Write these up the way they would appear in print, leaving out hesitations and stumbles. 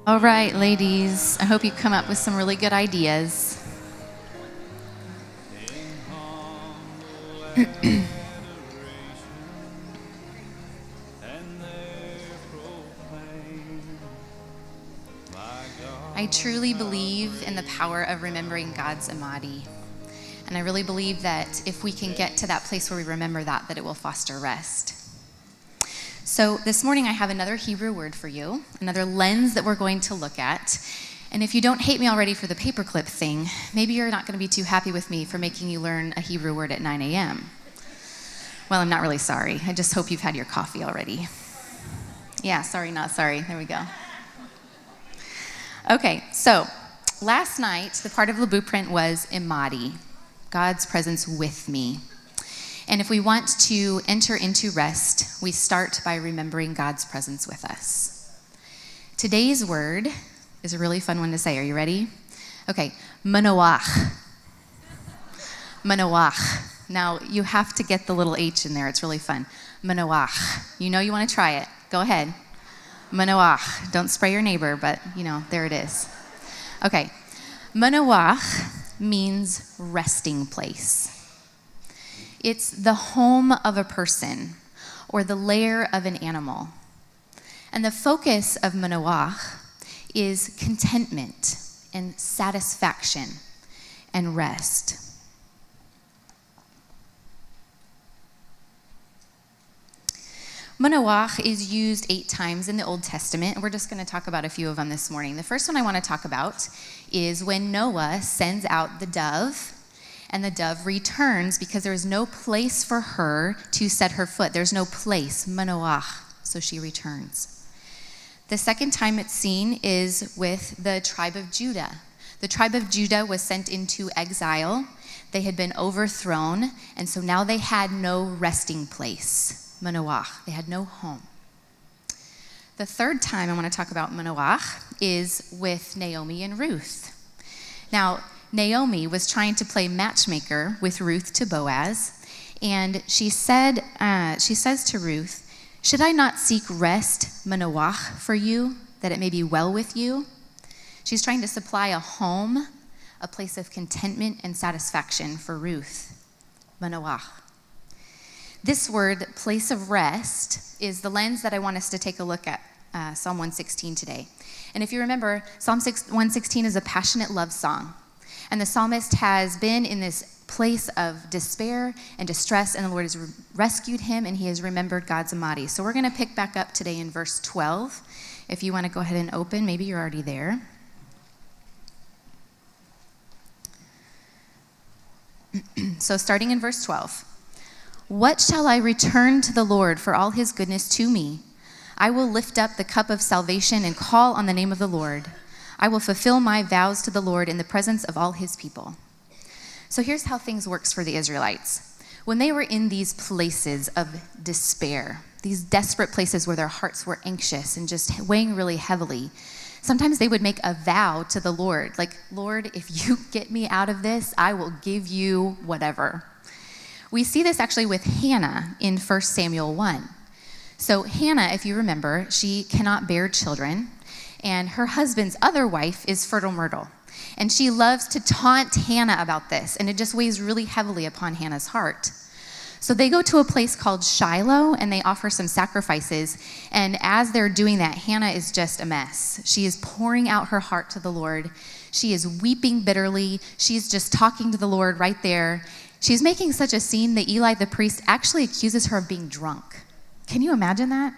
All right, ladies, I hope you come up with some really good ideas. I truly believe in the power of remembering God's Amadi. And I really believe that if we can get to that place where we remember that it will foster rest. So this morning I have another Hebrew word for you, another lens that we're going to look at. And if you don't hate me already for the paperclip thing, maybe you're not going to be too happy with me for making you learn a Hebrew word at 9 a.m. Well, I'm not really sorry. I just hope you've had your coffee already. Yeah, sorry, not sorry. There we go. Okay, so last night, the part of the blueprint was Imadi, God's presence with me. And if we want to enter into rest, we start by remembering God's presence with us. Today's word is a really fun one to say. Are you ready? Okay, manoach. Manoach. Now, you have to get the little H in there. It's really fun. Manoach. You know you want to try it. Go ahead. Manoach. Don't spray your neighbor, but, there it is. Okay. Manoach means resting place. It's the home of a person or the lair of an animal. And the focus of manoach is contentment and satisfaction and rest. Manoach is used 8 times in the Old Testament, and we're just going to talk about a few of them this morning. The first one I want to talk about is when Noah sends out the dove, and the dove returns because there is no place for her to set her foot. There's no place, manoach, so she returns. The second time it's seen is with the tribe of Judah. The tribe of Judah was sent into exile. They had been overthrown, and so now they had no resting place, manoach. They had no home. The third time I want to talk about manoach is with Naomi and Ruth. Now, Naomi was trying to play matchmaker with Ruth to Boaz, and she says to Ruth, "Should I not seek rest, manoach, for you, that it may be well with you?" She's trying to supply a home, a place of contentment and satisfaction for Ruth, manoach. This word, place of rest, is the lens that I want us to take a look at, Psalm 116 today. And if you remember, Psalm 116 is a passionate love song. And the psalmist has been in this place of despair and distress, and the Lord has rescued him, and he has remembered God's Amadi. So we're going to pick back up today in verse 12. If you want to go ahead and open, maybe you're already there. So starting in verse 12. What shall I return to the Lord for all his goodness to me? I will lift up the cup of salvation and call on the name of the Lord. I will fulfill my vows to the Lord in the presence of all his people. So here's how things works for the Israelites. When they were in these places of despair, these desperate places where their hearts were anxious and just weighing really heavily, sometimes they would make a vow to the Lord, like, "Lord, if you get me out of this, I will give you whatever." We see this actually with Hannah in 1 Samuel 1. So Hannah, if you remember, she cannot bear children, and her husband's other wife is fertile Myrtle. And she loves to taunt Hannah about this, and it just weighs really heavily upon Hannah's heart. So they go to a place called Shiloh, and they offer some sacrifices. And as they're doing that, Hannah is just a mess. She is pouring out her heart to the Lord. She is weeping bitterly. She's just talking to the Lord right there. She's making such a scene that Eli the priest actually accuses her of being drunk. Can you imagine that?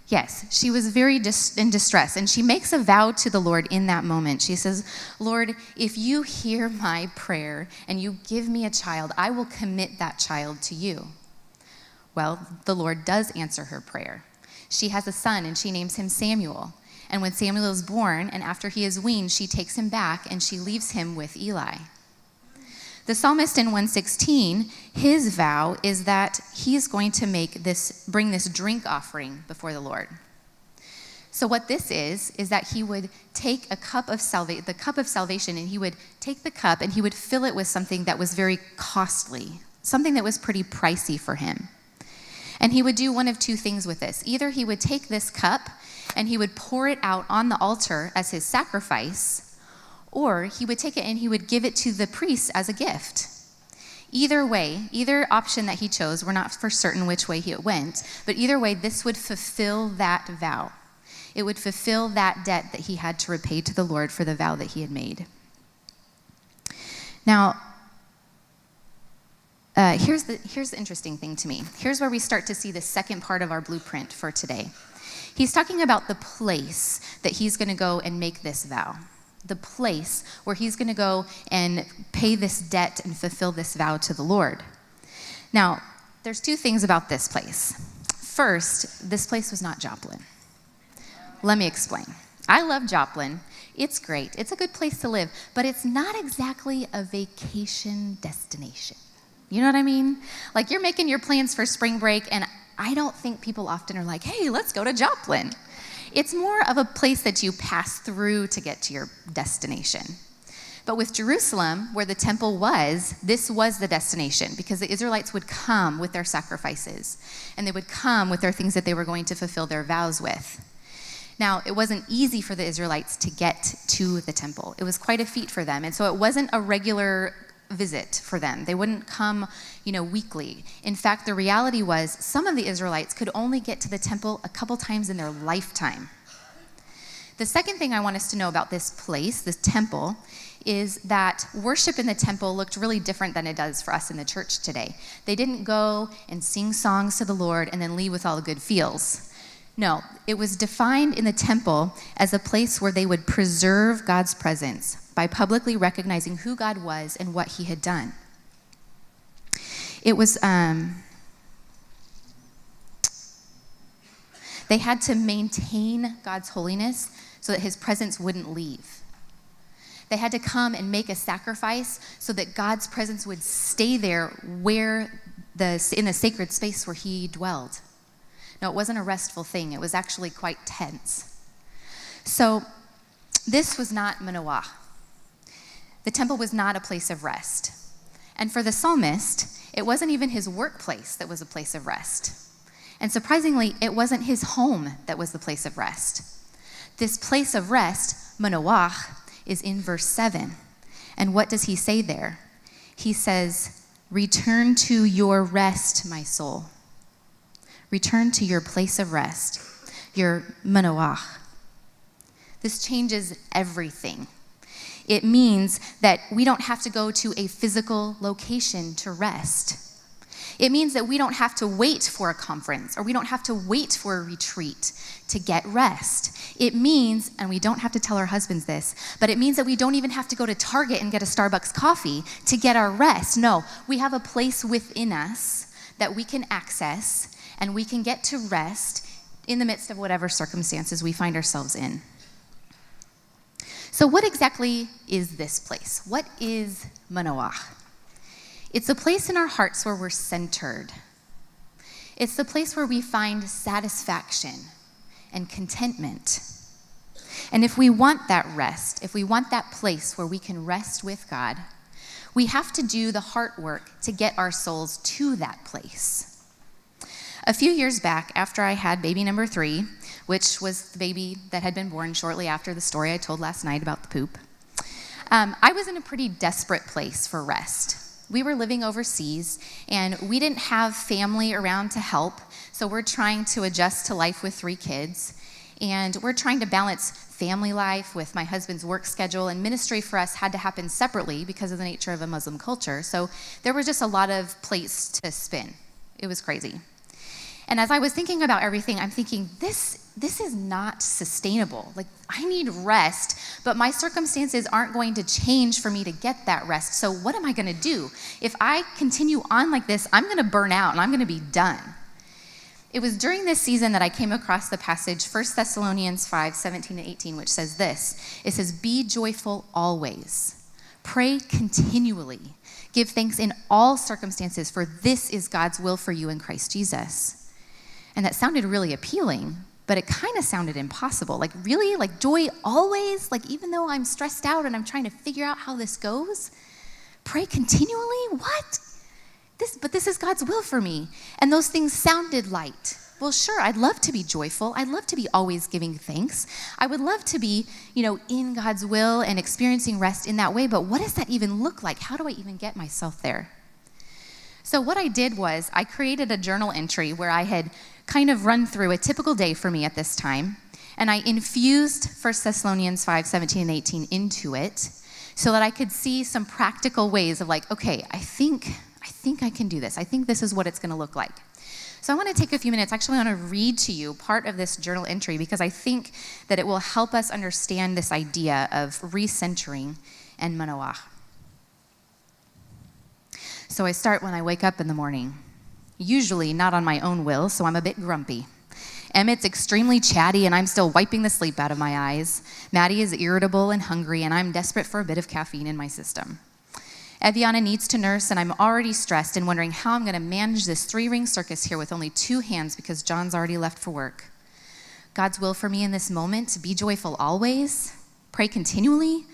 Yes, she was very in distress, and she makes a vow to the Lord in that moment. She says, "Lord, if you hear my prayer and you give me a child, I will commit that child to you." Well, the Lord does answer her prayer. She has a son, and she names him Samuel. And when Samuel is born, and after he is weaned, she takes him back, and she leaves him with Eli. The psalmist in 116, his vow is that he is going to bring this drink offering before the Lord. So what this is that he would take the cup of salvation, and he would take the cup and he would fill it with something that was very costly, something that was pretty pricey for him. And he would do one of two things with this. Either he would take this cup and he would pour it out on the altar as his sacrifice, or he would take it and he would give it to the priests as a gift. Either way, either option that he chose, we're not for certain which way it went, but either way, this would fulfill that vow. It would fulfill that debt that he had to repay to the Lord for the vow that he had made. Now, here's the interesting thing to me. Here's where we start to see the second part of our blueprint for today. He's talking about the place that he's going to go and make this vow. The place where he's going to go and pay this debt and fulfill this vow to the Lord. Now, there's two things about this place. First, this place was not Joplin. Let me explain. I love Joplin. It's great. It's a good place to live, but it's not exactly a vacation destination. You know what I mean? Like, you're making your plans for spring break, and I don't think people often are like, hey, let's go to Joplin. It's more of a place that you pass through to get to your destination. But with Jerusalem, where the temple was, this was the destination, because the Israelites would come with their sacrifices, and they would come with their things that they were going to fulfill their vows with. Now, it wasn't easy for the Israelites to get to the temple. It was quite a feat for them, and so it wasn't a regular visit for them. They wouldn't come, weekly. In fact, the reality was some of the Israelites could only get to the temple a couple times in their lifetime. The second thing I want us to know about this place, this temple, is that worship in the temple looked really different than it does for us in the church today. They didn't go and sing songs to the Lord and then leave with all the good feels. No, it was defined in the temple as a place where they would preserve God's presence by publicly recognizing who God was and what he had done. It was, they had to maintain God's holiness so that his presence wouldn't leave. They had to come and make a sacrifice so that God's presence would stay there in the sacred space where he dwelled. No, it wasn't a restful thing. It was actually quite tense. So this was not Manoah. The temple was not a place of rest. And for the psalmist, it wasn't even his workplace that was a place of rest. And surprisingly, it wasn't his home that was the place of rest. This place of rest, Manoah, is in verse 7. And what does he say there? He says, "Return to your rest, my soul." Return to your place of rest, your Manoah. This changes everything. It means that we don't have to go to a physical location to rest. It means that we don't have to wait for a conference, or we don't have to wait for a retreat to get rest. It means, and we don't have to tell our husbands this, but it means that we don't even have to go to Target and get a Starbucks coffee to get our rest. No, we have a place within us that we can access, and we can get to rest in the midst of whatever circumstances we find ourselves in. So what exactly is this place? What is Manoah? It's a place in our hearts where we're centered. It's the place where we find satisfaction and contentment. And if we want that rest, if we want that place where we can rest with God, we have to do the heart work to get our souls to that place. A few years back, after I had baby number 3, which was the baby that had been born shortly after the story I told last night about the poop, I was in a pretty desperate place for rest. We were living overseas, and we didn't have family around to help, so we're trying to adjust to life with 3 kids, and we're trying to balance family life with my husband's work schedule, and ministry for us had to happen separately because of the nature of a Muslim culture, so there was just a lot of plates to spin. It was crazy. And as I was thinking about everything, I'm thinking, this is not sustainable. Like, I need rest, but my circumstances aren't going to change for me to get that rest. So what am I going to do? If I continue on like this, I'm going to burn out and I'm going to be done. It was during this season that I came across the passage 1 Thessalonians 5:17-18, which says this. It says, "Be joyful always. Pray continually. Give thanks in all circumstances, for this is God's will for you in Christ Jesus." And that sounded really appealing, but it kind of sounded impossible. Like, really? Like, joy always? Like, even though I'm stressed out and I'm trying to figure out how this goes? Pray continually? What? But this is God's will for me. And those things sounded light. well, sure, I'd love to be joyful. I'd love to be always giving thanks. I would love to be, in God's will and experiencing rest in that way, but what does that even look like? How do I even get myself there? So what I did was I created a journal entry where I had kind of run through a typical day for me at this time, and I infused 1 Thessalonians 5:17 and 18 into it so that I could see some practical ways of okay, I think I can do this. I think this is what it's going to look like. So I want to take a few minutes. Actually, I want to read to you part of this journal entry because I think that it will help us understand this idea of recentering and manoach. So I start when I wake up in the morning, usually not on my own will, so I'm a bit grumpy. Emmett's extremely chatty, and I'm still wiping the sleep out of my eyes. Maddie is irritable and hungry, and I'm desperate for a bit of caffeine in my system. Eviana needs to nurse, and I'm already stressed and wondering how I'm going to manage this 3-ring circus here with only 2 hands because John's already left for work. God's will for me in this moment: be joyful always, pray continually,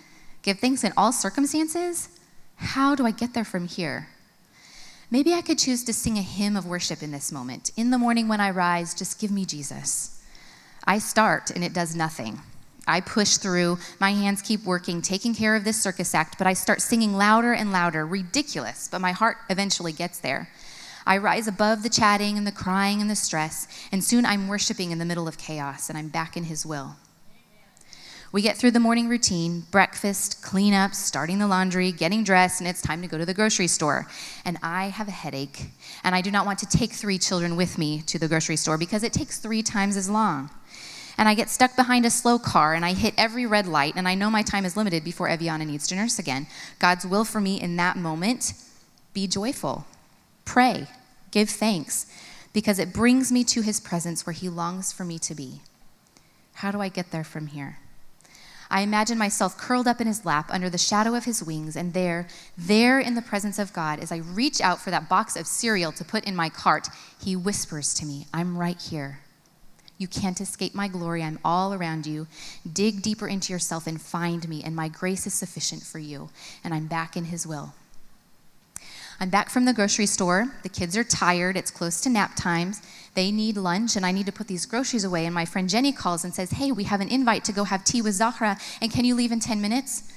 give thanks in all circumstances. How do I get there from here? Maybe I could choose to sing a hymn of worship in this moment. In the morning when I rise, just give me Jesus. I start, and it does nothing. I push through, my hands keep working, taking care of this circus act, but I start singing louder and louder, ridiculous, but my heart eventually gets there. I rise above the chatting and the crying and the stress, and soon I'm worshiping in the middle of chaos, and I'm back in His will. We get through the morning routine, breakfast, cleanup, starting the laundry, getting dressed, and it's time to go to the grocery store. And I have a headache, and I do not want to take 3 children with me to the grocery store because it takes 3 times as long. And I get stuck behind a slow car, and I hit every red light, and I know my time is limited before Eviana needs to nurse again. God's will for me in that moment: be joyful, pray, give thanks, because it brings me to His presence where He longs for me to be. How do I get there from here? I imagine myself curled up in His lap under the shadow of His wings, and there in the presence of God, as I reach out for that box of cereal to put in my cart, He whispers to me, I'm right here. You can't escape my glory. I'm all around you. Dig deeper into yourself and find me, and my grace is sufficient for you. And I'm back in His will. I'm back from the grocery store. The kids are tired. It's close to nap times. They need lunch, and I need to put these groceries away. And my friend Jenny calls and says, hey, we have an invite to go have tea with Zahra, and can you leave in 10 minutes?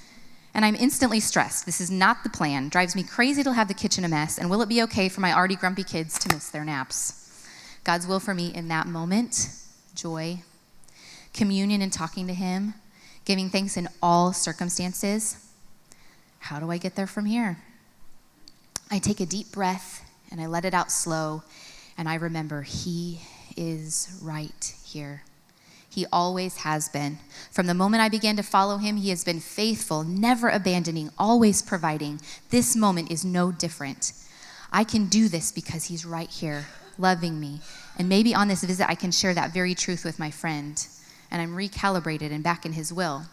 And I'm instantly stressed. This is not the plan. Drives me crazy to have the kitchen a mess, and will it be okay for my already grumpy kids to miss their naps? God's will for me in that moment: joy, communion and talking to Him, giving thanks in all circumstances. How do I get there from here? I take a deep breath and I let it out slow, and I remember He is right here. He always has been. From the moment I began to follow Him, He has been faithful, never abandoning, always providing. This moment is no different. I can do this because He's right here, loving me. And maybe on this visit, I can share that very truth with my friend, and I'm recalibrated and back in His will.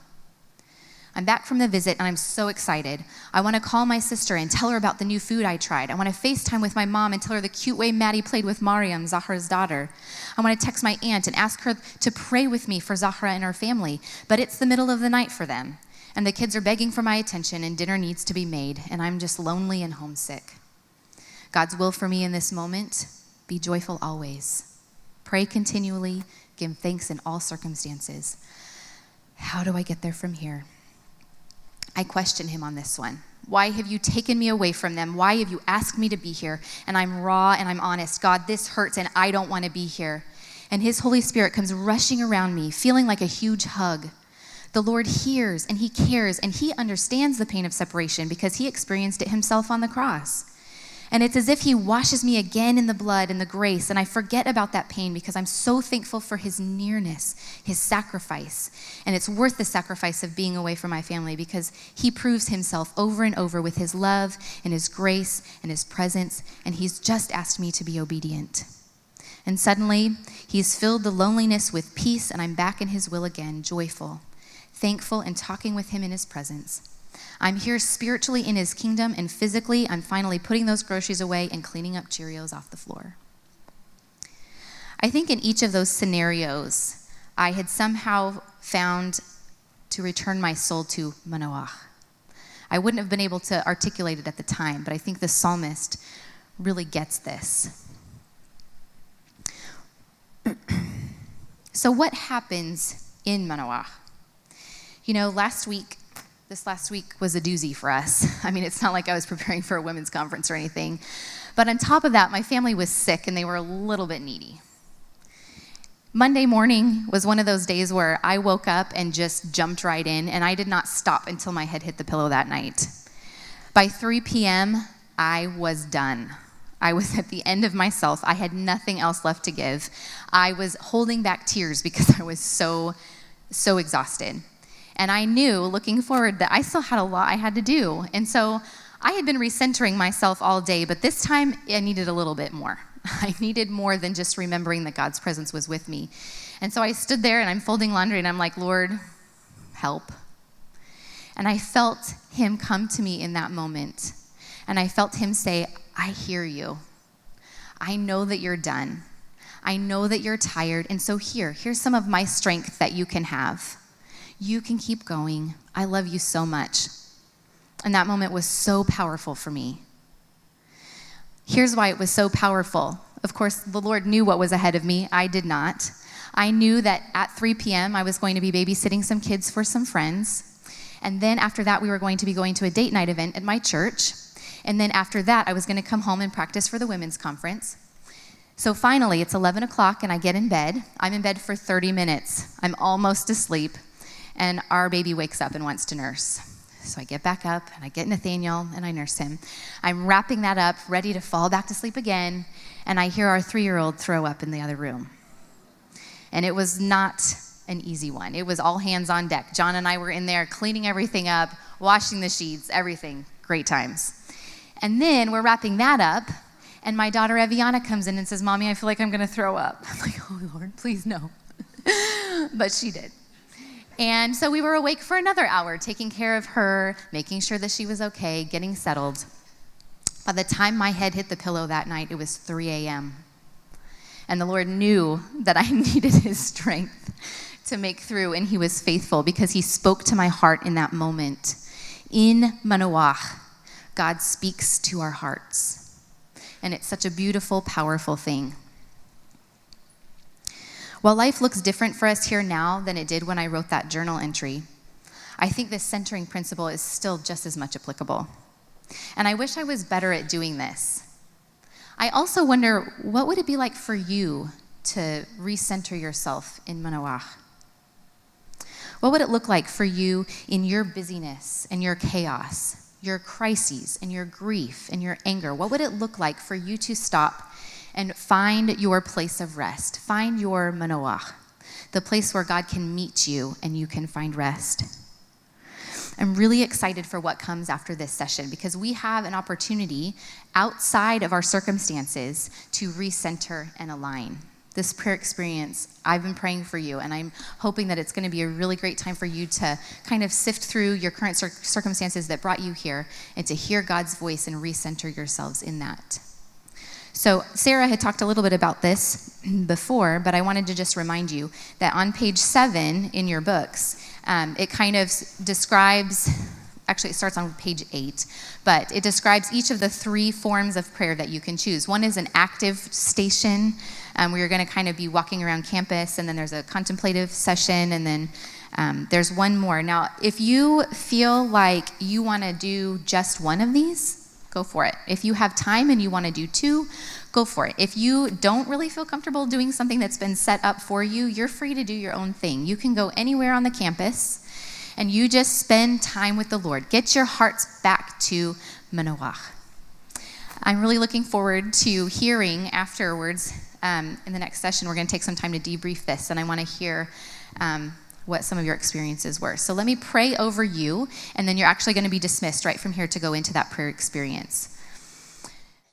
I'm back from the visit, and I'm so excited. I want to call my sister and tell her about the new food I tried. I want to FaceTime with my mom and tell her the cute way Maddie played with Mariam, Zahra's daughter. I want to text my aunt and ask her to pray with me for Zahra and her family, but it's the middle of the night for them, and the kids are begging for my attention, and dinner needs to be made, and I'm just lonely and homesick. God's will for me in this moment: be joyful always. Pray continually. Give thanks in all circumstances. How do I get there from here? I question Him on this one. Why have you taken me away from them? Why have you asked me to be here? And I'm raw and I'm honest. God, this hurts and I don't want to be here. And His Holy Spirit comes rushing around me, feeling like a huge hug. The Lord hears and He cares, and He understands the pain of separation because He experienced it Himself on the cross. And it's as if He washes me again in the blood and the grace, and I forget about that pain because I'm so thankful for His nearness, His sacrifice. And it's worth the sacrifice of being away from my family because He proves Himself over and over with His love and His grace and His presence, and He's just asked me to be obedient. And suddenly, He's filled the loneliness with peace, and I'm back in His will again, joyful, thankful, and talking with Him in His presence. I'm here spiritually in His kingdom, and physically, I'm finally putting those groceries away and cleaning up Cheerios off the floor. I think in each of those scenarios, I had somehow found to return my soul to manoach. I wouldn't have been able to articulate it at the time, but I think the psalmist really gets this. So what happens in Manoah? You know, this last week was a doozy for us. I mean, it's not like I was preparing for a women's conference or anything. But on top of that, my family was sick and they were a little bit needy. Monday morning was one of those days where I woke up and just jumped right in, and I did not stop until my head hit the pillow that night. By 3 p.m., I was done. I was at the end of myself. I had nothing else left to give. I was holding back tears because I was so exhausted. And I knew, looking forward, that I still had a lot I had to do. And so I had been recentering myself all day, but this time I needed a little bit more. I needed more than just remembering that God's presence was with me. And so I stood there and I'm folding laundry and I'm like, Lord, help. And I felt him come to me in that moment. And I felt him say, I hear you. I know that you're done. I know that you're tired. And so here's some of my strength that you can have. You can keep going. I love you so much. And that moment was so powerful for me. Here's why it was so powerful. Of course, the Lord knew what was ahead of me. I did not. I knew that at 3 p.m. I was going to be babysitting some kids for some friends. And then after that, we were going to be going to a date night event at my church. And then after that, I was going to come home and practice for the women's conference. So finally, it's 11 o'clock and I get in bed. I'm in bed for 30 minutes. I'm almost asleep. And our baby wakes up and wants to nurse. So I get back up and I get Nathaniel and I nurse him. I'm wrapping that up, ready to fall back to sleep again. And I hear our 3-year-old throw up in the other room. And it was not an easy one. It was all hands on deck. John and I were in there cleaning everything up, washing the sheets, everything. Great times. And then we're wrapping that up. And my daughter Eviana comes in and says, Mommy, I feel like I'm going to throw up. I'm like, oh, Lord, please no. But she did. And so we were awake for another hour, taking care of her, making sure that she was okay, getting settled. By the time my head hit the pillow that night, it was 3 a.m. And the Lord knew that I needed his strength to make through, and he was faithful because he spoke to my heart in that moment. In Manoah, God speaks to our hearts. And it's such a beautiful, powerful thing. While life looks different for us here now than it did when I wrote that journal entry, I think this centering principle is still just as much applicable. And I wish I was better at doing this. I also wonder, what would it be like for you to recenter yourself in Manoah? What would it look like for you in your busyness and your chaos, your crises and your grief and your anger? What would it look like for you to stop and find your place of rest? Find your Manoah, the place where God can meet you and you can find rest. I'm really excited for what comes after this session because we have an opportunity outside of our circumstances to recenter and align. This prayer experience, I've been praying for you, and I'm hoping that it's going to be a really great time for you to kind of sift through your current circumstances that brought you here and to hear God's voice and recenter yourselves in that. So Sarah had talked a little bit about this before, but I wanted to just remind you that on page 7 in your books, it kind of describes, actually it starts on page 8, but it describes each of the 3 forms of prayer that you can choose. One is an active station, where you're going to kind of be walking around campus, and then there's a contemplative session, and then there's one more. Now, if you feel like you want to do just one of these, go for it. If you have time and you want to do 2, go for it. If you don't really feel comfortable doing something that's been set up for you, you're free to do your own thing. You can go anywhere on the campus and you just spend time with the Lord. Get your hearts back to Manoah. I'm really looking forward to hearing afterwards in the next session. We're going to take some time to debrief this, and I want to hear what some of your experiences were. So let me pray over you, and then you're actually going to be dismissed right from here to go into that prayer experience.